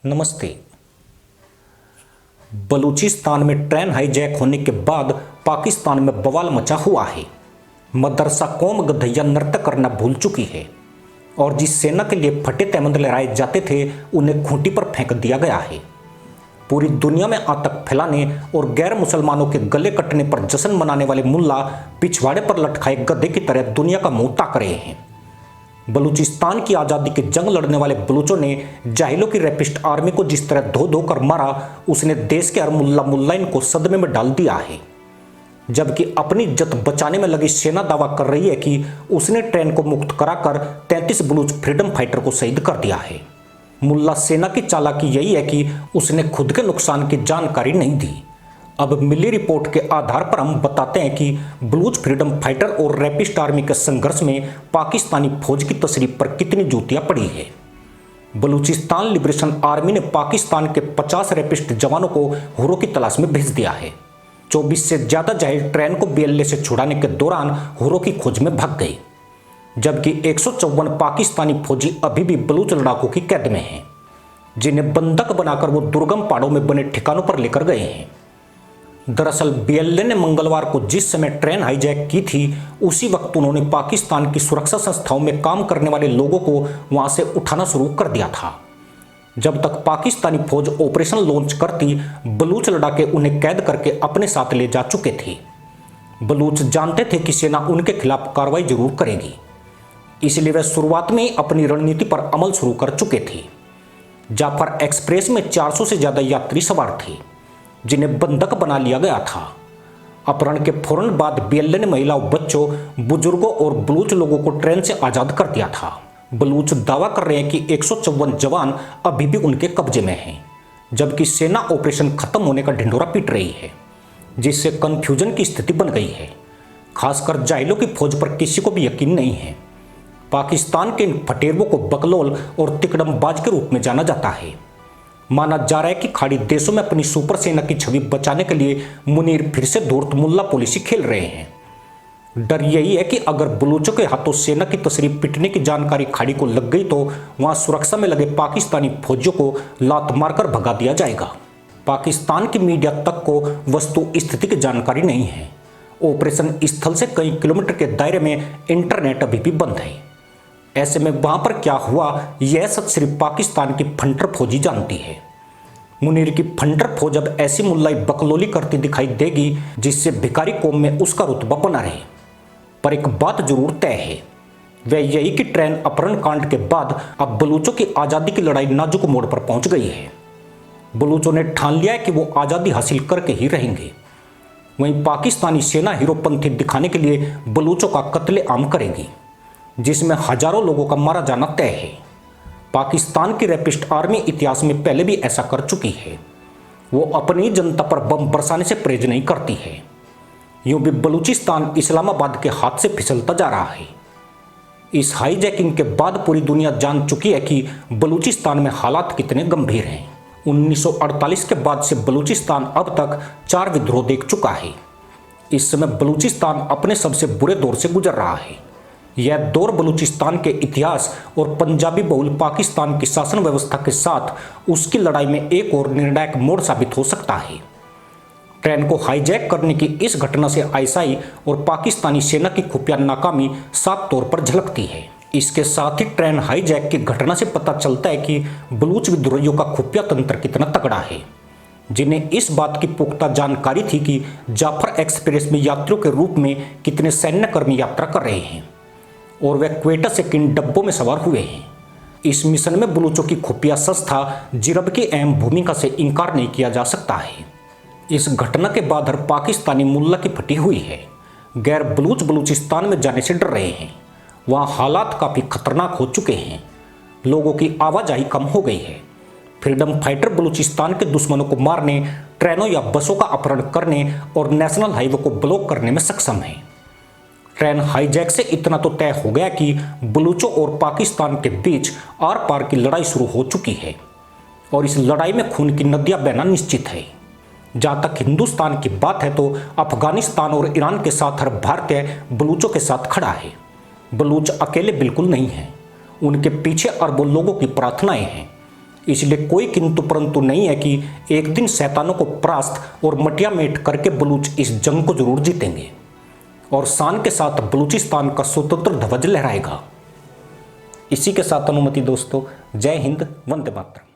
नमस्ते। बलूचिस्तान में train hijack होने के बाद पाकिस्तान में बवाल मचा हुआ है। मदरसा कौम गधैया नृत्य करना भूल चुकी है और जिस सेना के लिए फटे तहमंद लहराए जाते थे उन्हें खूंटी पर फेंक दिया गया है। पूरी दुनिया में आतंक फैलाने और गैर मुसलमानों के गले कटने पर जश्न मनाने वाले मुल्ला पिछवाड़े पर लटकाए गधे की तरह दुनिया का मुंह ताक रहे हैं। बलूचिस्तान की आज़ादी की जंग लड़ने वाले बलूचों ने जाहिलों की रैपिस्ट आर्मी को जिस तरह धो धो कर मारा, उसने देश के हर मुल्ला मुल्लाइन को सदमे में डाल दिया है। जबकि अपनी इज्जत बचाने में लगी सेना दावा कर रही है कि उसने ट्रेन को मुक्त कराकर 33 बलूच फ्रीडम फाइटर को शहीद कर दिया है। मुल्ला सेना की चालाकी यही है कि उसने खुद के नुकसान की जानकारी नहीं दी। अब मिली रिपोर्ट के आधार पर हम बताते हैं कि बलूच फ्रीडम फाइटर और रैपिस्ट आर्मी के संघर्ष में पाकिस्तानी फौज की तशरीफ पर कितनी जूतियां पड़ी है। बलूचिस्तान लिबरेशन आर्मी ने पाकिस्तान के 50 रैपिस्ट जवानों को हुरों की तलाश में भेज दिया है। 24 से ज्यादा जाहिल ट्रेन को BLA से छुड़ाने के दौरान हुरों की खोज में भाग गई, जबकि 154 पाकिस्तानी फौजी अभी भी बलूच लड़ाकों की कैद में हैं, जिन्हें बंधक बनाकर वो दुर्गम पहाड़ों में बने ठिकानों पर लेकर गए हैं। दरअसल BLA ने मंगलवार को जिस समय ट्रेन हाईजैक की थी, उसी वक्त उन्होंने पाकिस्तान की सुरक्षा संस्थाओं में काम करने वाले लोगों को वहां से उठाना शुरू कर दिया था। जब तक पाकिस्तानी फौज ऑपरेशन लॉन्च करती, बलूच लड़ाके उन्हें कैद करके अपने साथ ले जा चुके थे। बलूच जानते थे कि सेना उनके खिलाफ कार्रवाई जरूर करेगी, इसलिए वे शुरुआत में ही अपनी रणनीति पर अमल शुरू कर चुके थे। जाफर एक्सप्रेस में 400 से ज्यादा यात्री सवार थे, जिन्हें बंधक बना लिया गया था। अपहरण के फौरन बाद BLA ने महिलाओं, बच्चों, बुजुर्गों और बलूच लोगों को ट्रेन से आजाद कर दिया था। बलूच दावा कर रहे हैं कि 154 जवान अभी भी उनके कब्जे में हैं, जबकि सेना ऑपरेशन खत्म होने का ढिंढोरा पीट रही है, जिससे कंफ्यूजन की स्थिति बन गई है। खासकर जाहिलों की फौज पर किसी को भी यकीन नहीं है। पाकिस्तान के इन फटेरवों को बकलोल और तिकड़मबाज के रूप में जाना जाता है। माना जा रहा है कि खाड़ी देशों में अपनी सुपर सेना की छवि बचाने के लिए मुनीर फिर से धूर्त मुल्ला पॉलिसी खेल रहे हैं। डर यही है कि अगर बलूचों के हाथों सेना की तशरीफ पिटने की जानकारी खाड़ी को लग गई तो वहां सुरक्षा में लगे पाकिस्तानी फौजियों को लात मारकर भगा दिया जाएगा। पाकिस्तान की मीडिया तक को वस्तु स्थिति की जानकारी नहीं है। ऑपरेशन स्थल से कई किलोमीटर के दायरे में इंटरनेट अभी भी बंद है। ऐसे में वहां पर क्या हुआ, यह सच सिर्फ पाकिस्तान की फंटर फौजी जानती है। मुनीर की फंटर फौज अब ऐसी मुल्लाई बकलोली करती दिखाई देगी जिससे भिखारी कौम में उसका रुतबा बना रहे। पर एक बात जरूर तय है, वह यही कि ट्रेन अपहरण कांड के बाद अब बलूचों की आज़ादी की लड़ाई नाजुक मोड़ पर पहुंच गई है। बलूचों ने ठान लिया है कि वो आज़ादी हासिल करके ही रहेंगे। वहीं पाकिस्तानी सेना हीरोपंथी दिखाने के लिए बलूचों का कत्लेआम करेगी, जिसमें हजारों लोगों का मारा जाना तय है। पाकिस्तान की रैपिस्ट आर्मी इतिहास में पहले भी ऐसा कर चुकी है। वो अपनी जनता पर बम बरसाने से परहेज नहीं करती है। यूं भी बलूचिस्तान इस्लामाबाद के हाथ से फिसलता जा रहा है। इस हाईजैकिंग के बाद पूरी दुनिया जान चुकी है कि बलूचिस्तान में हालात कितने गंभीर हैं। 1948 के बाद से बलूचिस्तान अब तक 4 विद्रोह देख चुका है। इस समय बलूचिस्तान अपने सबसे बुरे दौर से गुजर रहा है। यह दौर बलूचिस्तान के इतिहास और पंजाबी बहुल पाकिस्तान की शासन व्यवस्था के साथ उसकी लड़ाई में एक और निर्णायक मोड़ साबित हो सकता है। ट्रेन को हाईजैक करने की इस घटना से ISI और पाकिस्तानी सेना की खुफिया नाकामी साफ तौर पर झलकती है। इसके साथ ही ट्रेन हाईजैक की घटना से पता चलता है कि बलूच विद्रोहियों का खुफिया तंत्र कितना तगड़ा है, जिन्हें इस बात की पुख्ता जानकारी थी कि जाफर एक्सप्रेस में यात्रियों के रूप में कितने सैन्यकर्मी यात्रा कर रहे हैं और वे क्वेटा से किन डब्बों में सवार हुए हैं। इस मिशन में बलूचों की खुफिया संस्था जिरब की अहम भूमिका से इनकार नहीं किया जा सकता है। इस घटना के बाद हर पाकिस्तानी मुल्ला की फटी हुई है। गैर बलूच बलूचिस्तान में जाने से डर रहे हैं। वहाँ हालात काफ़ी खतरनाक हो चुके हैं। लोगों की आवाजाही कम हो गई है। फ्रीडम फाइटर बलूचिस्तान के दुश्मनों को मारने, ट्रेनों या बसों का अपहरण करने और नेशनल हाईवे को ब्लॉक करने में सक्षम है। ट्रेन हाईजैक से इतना तो तय हो गया कि बलूचों और पाकिस्तान के बीच आर पार की लड़ाई शुरू हो चुकी है और इस लड़ाई में खून की नदियां बहना निश्चित है। जहां तक हिंदुस्तान की बात है तो अफगानिस्तान और ईरान के साथ हर भारतीय बलूचों के साथ खड़ा है। बलूच अकेले बिल्कुल नहीं हैं, उनके पीछे अरबों लोगों की प्रार्थनाएं हैं। इसलिए कोई किंतु परंतु नहीं है कि एक दिन शैतानों को परास्त और मटिया मेट करके बलूच इस जंग को जरूर जीतेंगे और शान के साथ बलूचिस्तान का स्वतंत्र ध्वज लहराएगा। इसी के साथ अनुमति दोस्तों, जय हिंद, वंदे मातरम।